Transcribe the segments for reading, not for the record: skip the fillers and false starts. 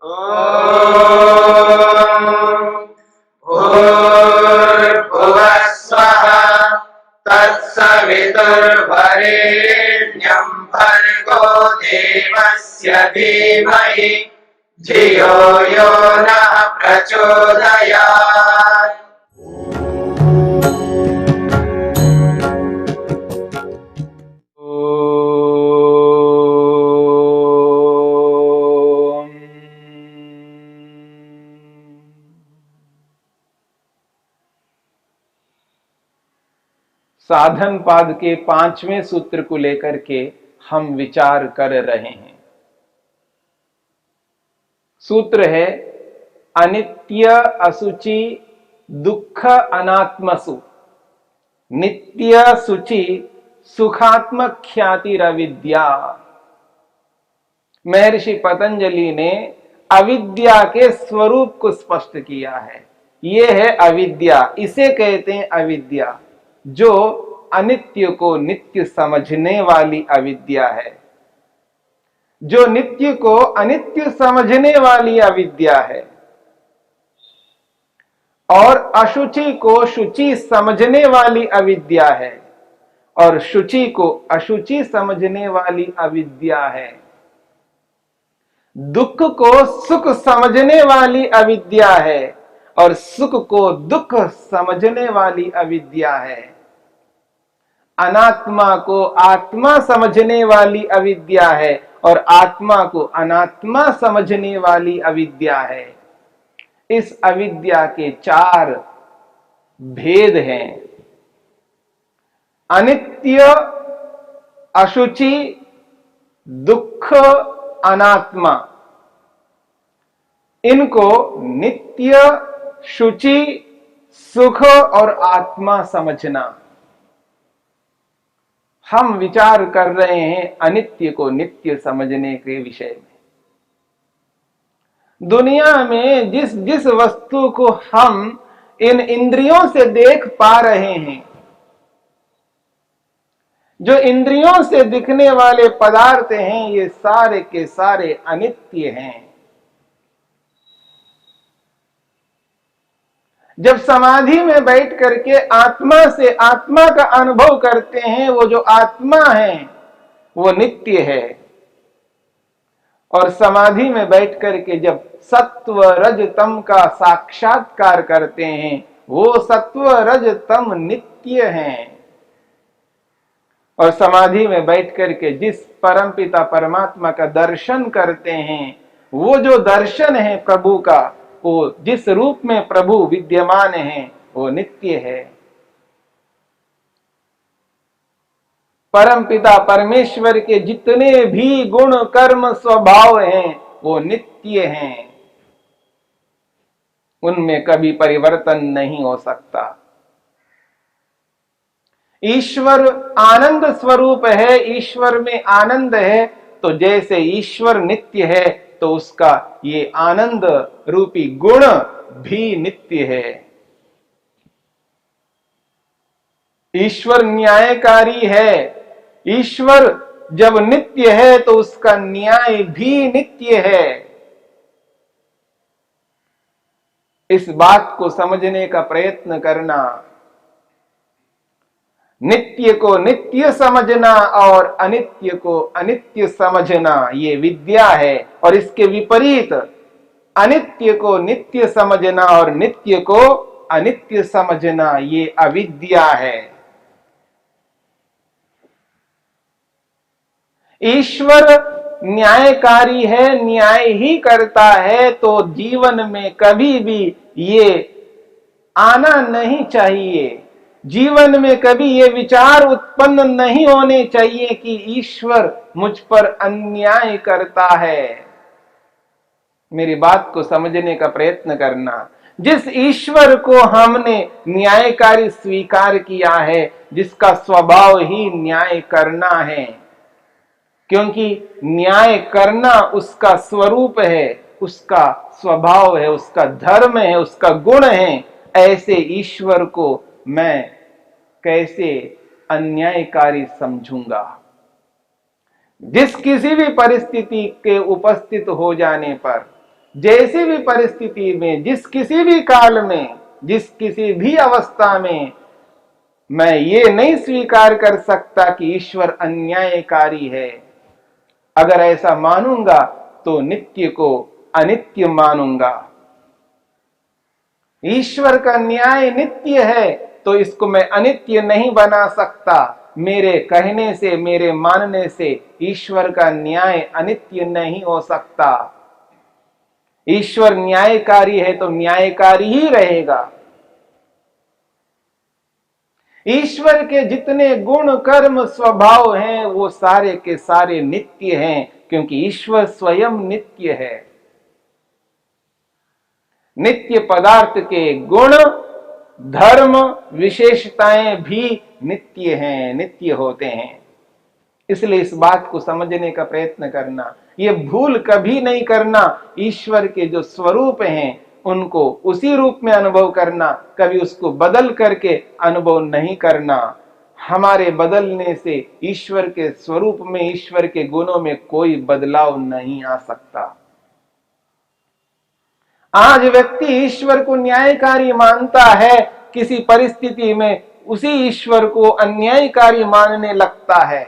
भूर्भुवः स्वः तत्सवितुर्वरेण्यं भर्गो देवस्य धीमहि धियो यो नः प्रचोदयात्। साधन पाद के 5वें सूत्र को लेकर के हम विचार कर रहे हैं। सूत्र है अनित्य असुचि दुख अनात्मसु नित्य सुचि सुखात्मक ख्यातिरविद्या। महर्षि पतंजलि ने अविद्या के स्वरूप को स्पष्ट किया है। यह है अविद्या, इसे कहते हैं अविद्या, जो अनित्य को नित्य समझने वाली अविद्या है, जो नित्य को अनित्य समझने वाली अविद्या है, और अशुचि को शुचि समझने वाली अविद्या है, और शुचि को अशुचि समझने वाली अविद्या है। दुख को सुख समझने वाली अविद्या है, और सुख को दुख समझने वाली अविद्या है। अनात्मा को आत्मा समझने वाली अविद्या है, और आत्मा को अनात्मा समझने वाली अविद्या है। इस अविद्या के 4 भेद हैं। अनित्य, अशुचि, दुख, अनात्मा। इनको नित्य, शुचि, सुख और आत्मा समझना। हम विचार कर रहे हैं अनित्य को नित्य समझने के विषय में। दुनिया में जिस जिस वस्तु को हम इन इंद्रियों से देख पा रहे हैं, जो इंद्रियों से दिखने वाले पदार्थ हैं, ये सारे के सारे अनित्य हैं। जब समाधि में बैठ करके आत्मा से आत्मा का अनुभव करते हैं, वो जो आत्मा है वो नित्य है। और समाधि में बैठ करके जब सत्व रज तम का साक्षात्कार करते हैं, वो सत्व रज तम नित्य हैं। और समाधि में बैठ करके जिस परमपिता परमात्मा का दर्शन करते हैं, वो जो दर्शन है प्रभु का, वो जिस रूप में प्रभु विद्यमान है, वो नित्य है। परमपिता परमेश्वर के जितने भी गुण कर्म स्वभाव हैं, वो नित्य हैं। उनमें कभी परिवर्तन नहीं हो सकता। ईश्वर आनंद स्वरूप है, ईश्वर में आनंद है, तो जैसे ईश्वर नित्य है, तो उसका ये आनंद रूपी गुण भी नित्य है। ईश्वर न्यायकारी है। ईश्वर जब नित्य है तो उसका न्याय भी नित्य है। इस बात को समझने का प्रयत्न करना। नित्य को नित्य समझना और अनित्य को अनित्य समझना, ये विद्या है। और इसके विपरीत अनित्य को नित्य समझना और नित्य को अनित्य समझना, ये अविद्या है। ईश्वर न्यायकारी है, न्याय ही करता है, तो जीवन में कभी भी ये आना नहीं चाहिए। जीवन में कभी ये विचार उत्पन्न नहीं होने चाहिए कि ईश्वर मुझ पर अन्याय करता है। मेरी बात को समझने का प्रयत्न करना। जिस ईश्वर को हमने न्यायकारी स्वीकार किया है, जिसका स्वभाव ही न्याय करना है, क्योंकि न्याय करना उसका स्वरूप है, उसका स्वभाव है, उसका धर्म है, उसका गुण है, ऐसे ईश्वर को मैं कैसे अन्यायकारी समझूंगा। जिस किसी भी परिस्थिति के उपस्थित हो जाने पर जैसी भी परिस्थिति में, जिस किसी भी काल में, जिस किसी भी अवस्था में मैं ये नहीं स्वीकार कर सकता कि ईश्वर अन्यायकारी है। अगर ऐसा मानूंगा तो नित्य को अनित्य मानूंगा। ईश्वर का न्याय नित्य है तो इसको मैं अनित्य नहीं बना सकता। मेरे कहने से, मेरे मानने से ईश्वर का न्याय अनित्य नहीं हो सकता। ईश्वर न्यायकारी है तो न्यायकारी ही रहेगा। ईश्वर के जितने गुण, कर्म, स्वभाव हैं वो सारे के सारे नित्य हैं, क्योंकि ईश्वर स्वयं नित्य है। नित्य पदार्थ के गुण, धर्म, विशेषताएं भी नित्य हैं, नित्य होते हैं। इसलिए इस बात को समझने का प्रयत्न करना, ये भूल कभी नहीं करना। ईश्वर के जो स्वरूप हैं उनको उसी रूप में अनुभव करना, कभी उसको बदल करके अनुभव नहीं करना। हमारे बदलने से ईश्वर के स्वरूप में, ईश्वर के गुणों में कोई बदलाव नहीं आ सकता। आज व्यक्ति ईश्वर को न्यायकारी मानता है, किसी परिस्थिति में उसी ईश्वर को अन्यायकारी मानने लगता है।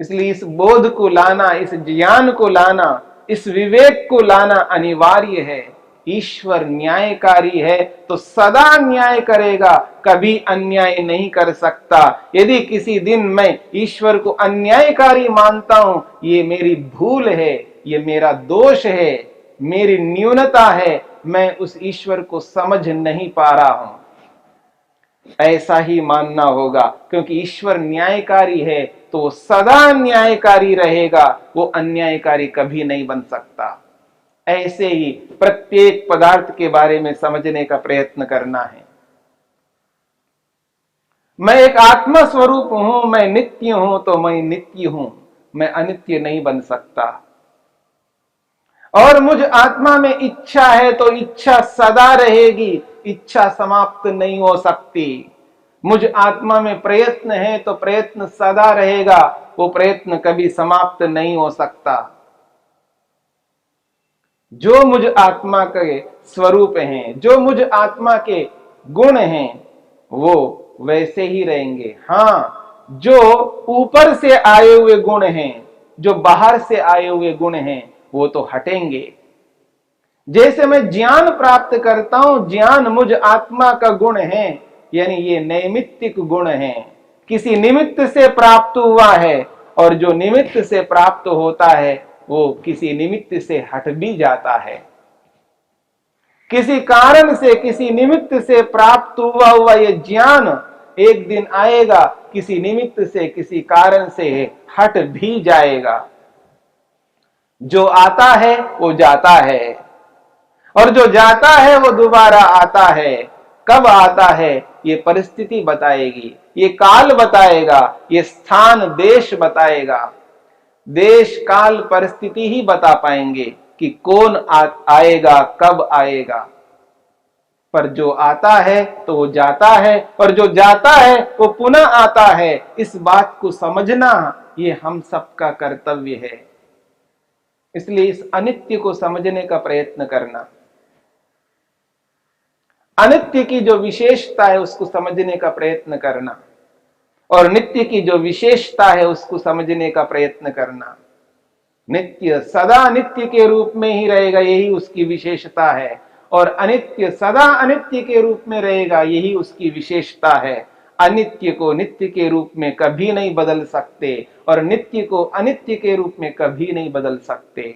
इसलिए इस बोध को लाना, इस ज्ञान को लाना, इस विवेक को लाना अनिवार्य है। ईश्वर न्यायकारी है तो सदा न्याय करेगा, कभी अन्याय नहीं कर सकता। यदि किसी दिन मैं ईश्वर को अन्यायकारी मानता हूं, ये मेरी भूल है, ये मेरा दोष है, मेरी न्यूनता है, मैं उस ईश्वर को समझ नहीं पा रहा हूं। ऐसा ही मानना होगा, क्योंकि ईश्वर न्यायकारी है तो वो सदा न्यायकारी रहेगा, वो अन्यायकारी कभी नहीं बन सकता। ऐसे ही प्रत्येक पदार्थ के बारे में समझने का प्रयत्न करना है। मैं एक आत्मा स्वरूप हूं, मैं नित्य हूं तो मैं नित्य हूं, मैं अनित्य नहीं बन सकता। और मुझ आत्मा में इच्छा है तो इच्छा सदा रहेगी, इच्छा समाप्त नहीं हो सकती। मुझ आत्मा में प्रयत्न है तो प्रयत्न सदा रहेगा, वो प्रयत्न कभी समाप्त नहीं हो सकता। जो मुझ आत्मा के स्वरूप हैं, जो मुझ आत्मा के गुण हैं, वो वैसे ही रहेंगे। हाँ, जो ऊपर से आए हुए गुण हैं, जो बाहर से आए हुए गुण हैं, वो तो हटेंगे। जैसे मैं ज्ञान प्राप्त करता हूं, ज्ञान मुझ आत्मा का गुण है, यानी ये नैमित्तिक गुण है, किसी निमित्त से प्राप्त हुआ है, और जो निमित्त से प्राप्त होता है वो किसी निमित्त से हट भी जाता है। किसी कारण से, किसी निमित्त से प्राप्त हुआ ये ज्ञान एक दिन आएगा, किसी निमित्त से, किसी कारण से हट भी जाएगा। जो आता है वो जाता है, और जो जाता है वो दोबारा आता है। कब आता है ये परिस्थिति बताएगी, ये काल बताएगा, ये स्थान देश बताएगा। देश काल परिस्थिति ही बता पाएंगे कि कौन आएगा, कब आएगा। पर जो आता है तो वो जाता है, और जो जाता है वो पुनः आता है। इस बात को समझना ये हम सबका कर्तव्य है। इसलिए इस अनित्य को समझने का प्रयत्न करना, अनित्य की जो विशेषता है उसको समझने का प्रयत्न करना, और नित्य की जो विशेषता है उसको समझने का प्रयत्न करना। नित्य सदा नित्य के रूप में ही रहेगा, यही उसकी विशेषता है, और अनित्य सदा अनित्य के रूप में रहेगा, यही उसकी विशेषता है। अनित्य को नित्य के रूप में कभी नहीं बदल सकते, और नित्य को अनित्य के रूप में कभी नहीं बदल सकते।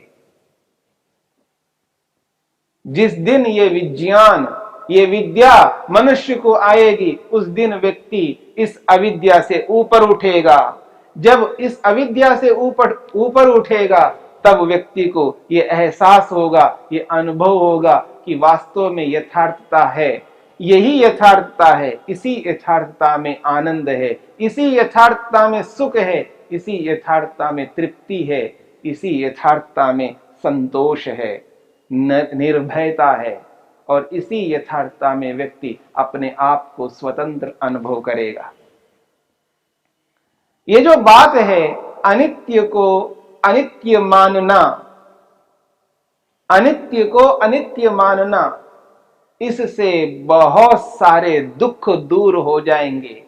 जिस दिन ये विज्ञान, ये विद्या मनुष्य को आएगी, उस दिन व्यक्ति इस अविद्या से ऊपर उठेगा। जब इस अविद्या से ऊपर उठेगा, तब व्यक्ति को ये एहसास होगा, ये अनुभव होगा कि वास्तव में यथार्थता है। यही यथार्थता है, इसी यथार्थता में आनंद है, इसी यथार्थता में सुख है, इसी यथार्थता में तृप्ति है, इसी यथार्थता में संतोष है, निर्भयता है, और इसी यथार्थता में व्यक्ति अपने आप को स्वतंत्र अनुभव करेगा। ये जो बात है, अनित्य को अनित्य मानना, अनित्य को अनित्य मानना, इससे बहुत सारे दुख दूर हो जाएंगे।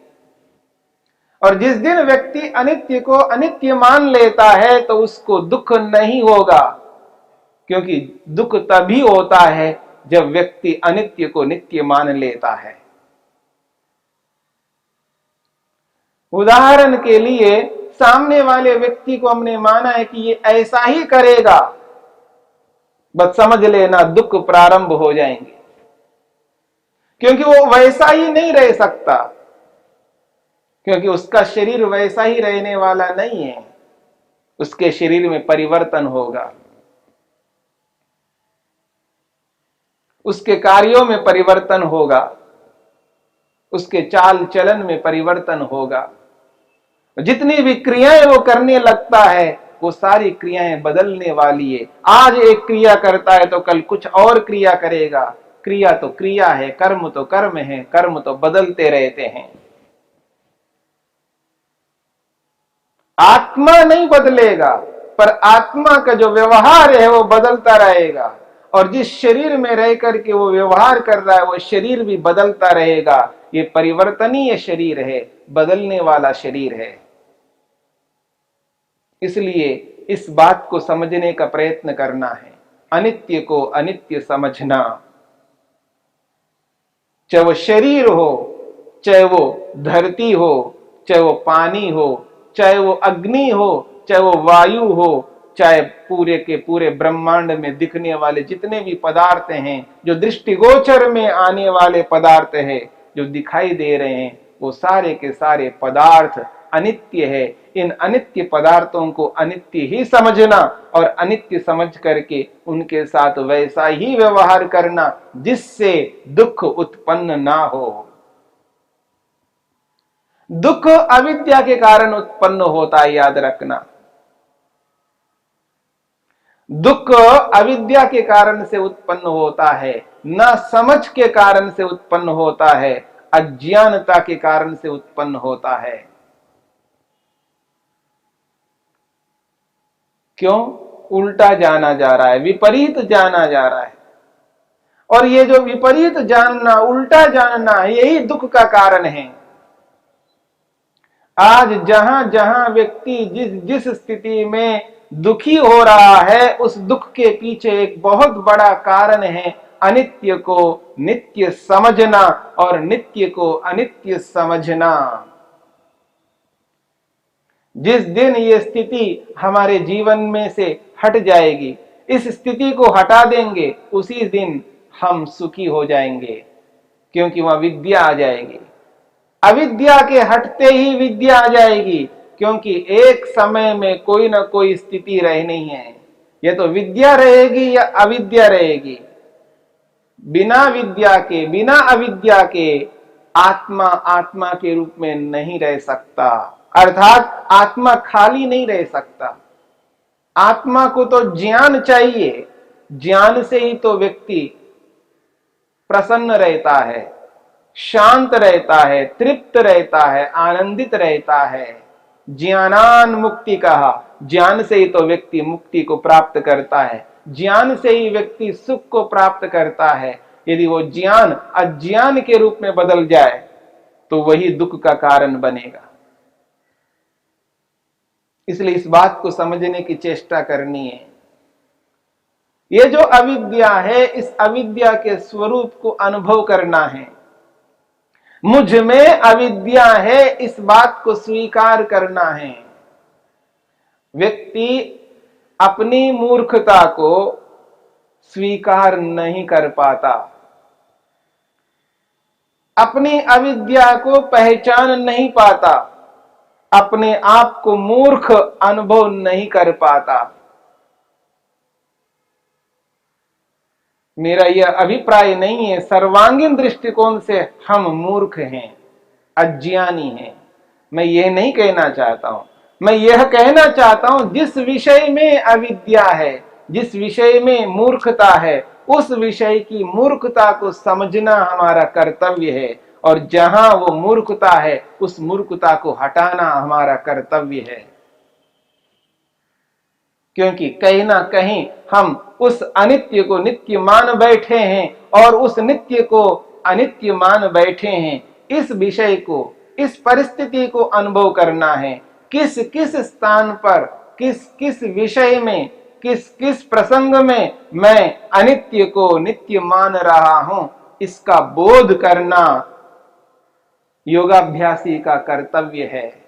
और जिस दिन व्यक्ति अनित्य को अनित्य मान लेता है तो उसको दुख नहीं होगा, क्योंकि दुख तभी होता है जब व्यक्ति अनित्य को नित्य मान लेता है। उदाहरण के लिए, सामने वाले व्यक्ति को हमने माना है कि ये ऐसा ही करेगा, बस समझ लेना दुख प्रारंभ हो जाएंगे, क्योंकि वो वैसा ही नहीं रह सकता, क्योंकि उसका शरीर वैसा ही रहने वाला नहीं है। उसके शरीर में परिवर्तन होगा, उसके कार्यों में परिवर्तन होगा, उसके चाल चलन में परिवर्तन होगा। जितनी भी क्रियाएं वो करने लगता है, वो सारी क्रियाएं बदलने वाली है। आज एक क्रिया करता है तो कल कुछ और क्रिया करेगा। क्रिया तो क्रिया है, कर्म तो कर्म है, कर्म तो बदलते रहते हैं। आत्मा नहीं बदलेगा, पर आत्मा का जो व्यवहार है वो बदलता रहेगा। और जिस शरीर में रह करके वो व्यवहार कर रहा है, वो शरीर भी बदलता रहेगा। ये परिवर्तनीय शरीर है, बदलने वाला शरीर है। इसलिए इस बात को समझने का प्रयत्न करना है, अनित्य को अनित्य समझना। चाहे वो शरीर हो, चाहे वो धरती हो, चाहे वो पानी हो, चाहे वो अग्नि हो, चाहे वो वायु हो, चाहे पूरे के पूरे ब्रह्मांड में दिखने वाले जितने भी पदार्थ हैं, जो दृष्टिगोचर में आने वाले पदार्थ हैं, जो दिखाई दे रहे हैं, वो सारे के सारे पदार्थ अनित्य है। इन अनित्य पदार्थों को अनित्य ही समझना और अनित्य समझ करके उनके साथ वैसा ही व्यवहार करना जिससे दुख उत्पन्न ना हो। दुख अविद्या के कारण उत्पन्न होता है, याद रखना। दुख अविद्या के कारण से उत्पन्न होता है, ना समझ के कारण से उत्पन्न होता है, अज्ञानता के कारण से उत्पन्न होता है। क्यों? उल्टा जाना जा रहा है, विपरीत जाना जा रहा है। और ये जो विपरीत जानना, उल्टा जानना, यही दुख का कारण है। आज जहां जहां व्यक्ति जिस जिस स्थिति में दुखी हो रहा है, उस दुख के पीछे एक बहुत बड़ा कारण है अनित्य को नित्य समझना और नित्य को अनित्य समझना। जिस दिन ये स्थिति हमारे जीवन में से हट जाएगी, इस स्थिति को हटा देंगे, उसी दिन हम सुखी हो जाएंगे, क्योंकि वहां विद्या आ जाएगी। अविद्या के हटते ही विद्या आ जाएगी, क्योंकि एक समय में कोई ना कोई स्थिति रहनी है। यह तो विद्या रहेगी या अविद्या रहेगी। बिना विद्या के, बिना अविद्या के आत्मा आत्मा के रूप में नहीं रह सकता, अर्थात आत्मा खाली नहीं रह सकता। आत्मा को तो ज्ञान चाहिए, ज्ञान से ही तो व्यक्ति प्रसन्न रहता है, शांत रहता है, तृप्त रहता है, आनंदित रहता है। ज्ञानान मुक्ति कहा, ज्ञान से ही तो व्यक्ति मुक्ति को प्राप्त करता है, ज्ञान से ही व्यक्ति सुख को प्राप्त करता है। यदि वो ज्ञान अज्ञान के रूप में बदल जाए तो वही दुख का कारण बनेगा। इसलिए इस बात को समझने की चेष्टा करनी है। ये जो अविद्या है, इस अविद्या के स्वरूप को अनुभव करना है। मुझ में अविद्या है, इस बात को स्वीकार करना है। व्यक्ति अपनी मूर्खता को स्वीकार नहीं कर पाता, अपनी अविद्या को पहचान नहीं पाता, अपने आप को मूर्ख अनुभव नहीं कर पाता। मेरा यह अभिप्राय नहीं है, सर्वांगीण दृष्टिकोण से हम मूर्ख हैं, अज्ञानी हैं। मैं यह नहीं कहना चाहता हूं। मैं यह कहना चाहता हूं, जिस विषय में अविद्या है, जिस विषय में मूर्खता है, उस विषय की मूर्खता को समझना हमारा कर्तव्य है। और जहां वो मूर्खता है, उस मूर्खता को हटाना हमारा कर्तव्य है। क्योंकि कहीं ना कहीं हम उस अनित्य को नित्य मान बैठे हैं और उस नित्य को अनित्य मान बैठे हैं। इस विषय को, इस परिस्थिति को अनुभव करना है। किस किस स्थान पर, किस किस विषय में, किस किस प्रसंग में मैं अनित्य को नित्य मान रहा हूं, इसका बोध करना योगाभ्यासी का कर्तव्य है।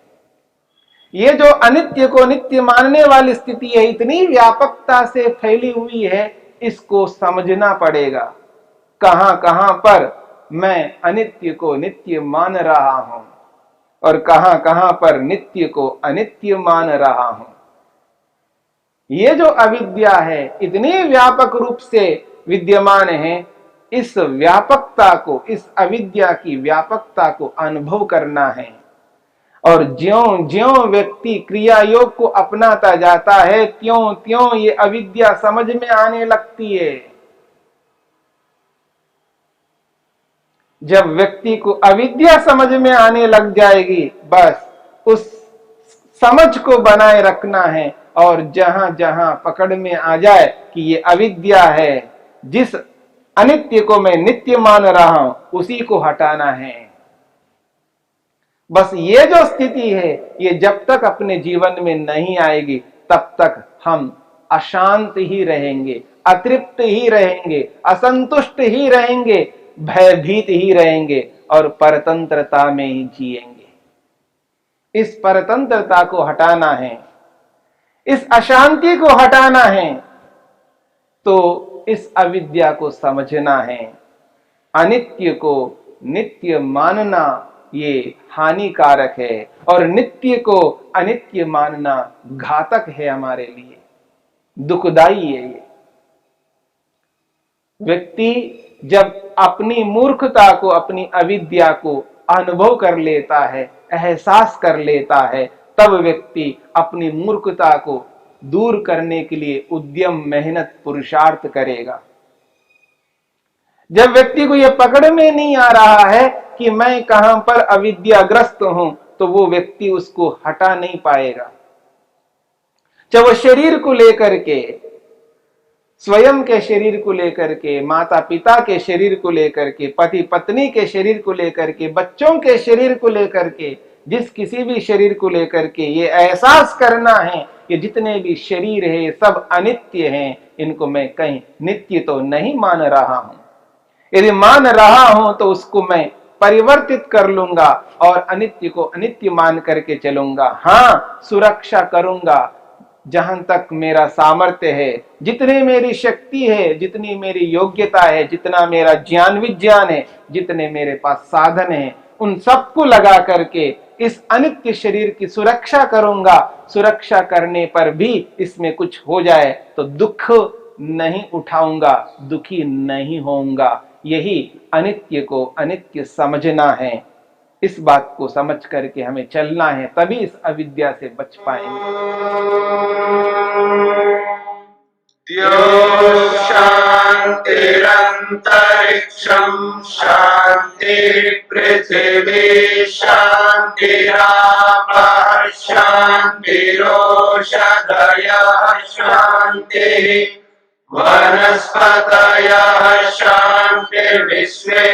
ये जो अनित्य को नित्य मानने वाली स्थिति है, इतनी व्यापकता से फैली हुई है, इसको समझना पड़ेगा। कहां कहां पर मैं अनित्य को नित्य मान रहा हूं और कहां कहां पर नित्य को अनित्य मान रहा हूं। ये जो अविद्या है, इतनी व्यापक रूप से विद्यमान है। इस व्यापकता को, इस अविद्या की व्यापकता को अनुभव करना है। और ज्यों ज्यों व्यक्ति क्रिया योग को अपनाता जाता है, त्यों त्यों ये अविद्या समझ में आने लगती है। जब व्यक्ति को अविद्या समझ में आने लग जाएगी, बस उस समझ को बनाए रखना है। और जहां जहां पकड़ में आ जाए कि ये अविद्या है, जिस अनित्य को मैं नित्य मान रहा हूं, उसी को हटाना है। बस ये जो स्थिति है, ये जब तक अपने जीवन में नहीं आएगी, तब तक हम अशांत ही रहेंगे, अतृप्त ही रहेंगे, असंतुष्ट ही रहेंगे, भयभीत ही रहेंगे और परतंत्रता में ही जिएंगे। इस परतंत्रता को हटाना है, इस अशांति को हटाना है, तो इस अविद्या को समझना है। अनित्य को नित्य मानना ये हानिकारक है और नित्य को अनित्य मानना घातक है, हमारे लिए दुखदाई है। ये व्यक्ति जब अपनी मूर्खता को, अपनी अविद्या को अनुभव कर लेता है, एहसास कर लेता है, तब व्यक्ति अपनी मूर्खता को दूर करने के लिए उद्यम, मेहनत, पुरुषार्थ करेगा। जब व्यक्ति को यह पकड़ में नहीं आ रहा है कि मैं कहां पर अविद्याग्रस्त हूं, तो वो व्यक्ति उसको हटा नहीं पाएगा। जब वो शरीर को लेकर के, स्वयं के शरीर को लेकर के, माता पिता के शरीर को लेकर के, पति पत्नी के शरीर को लेकर के, बच्चों के शरीर को लेकर के, जिस किसी भी शरीर को लेकर के ये एहसास करना है कि जितने भी शरीर है सब अनित्य हैं, इनको मैं कहीं नित्य तो नहीं मान रहा हूं। यदि मान रहा हूं तो उसको मैं परिवर्तित कर लूंगा और अनित्य को अनित्य मान करके चलूंगा। हाँ, सुरक्षा करूंगा जहां तक मेरा सामर्थ्य है, जितनी मेरी शक्ति है, जितनी मेरी योग्यता है, जितना मेरा ज्ञान विज्ञान है, जितने मेरे पास साधन है, उन सबको लगा करके इस अनित्य शरीर की सुरक्षा करूंगा। सुरक्षा करने पर भी इसमें कुछ हो जाए तो दुख नहीं उठाऊंगा, दुखी नहीं होऊंगा। यही अनित्य को अनित्य समझना है। इस बात को समझ करके हमें चलना है, तभी इस अविद्या से बच पाएंगे। शांतिरंतरिक्षं शांति पृथिवी शांतिरापः शांतिरोषधयः शांतिः वनस्पतयः शांतिर्विश्वे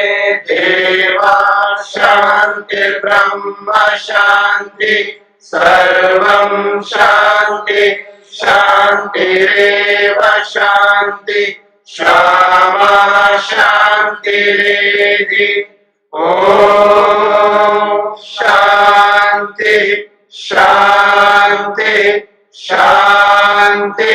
देवाः शांतिर्ब्रह्म शांति सर्वं शांति शांतिरेव शांति क्षमा शांतिरेधि। ओम शांति शांति शांति।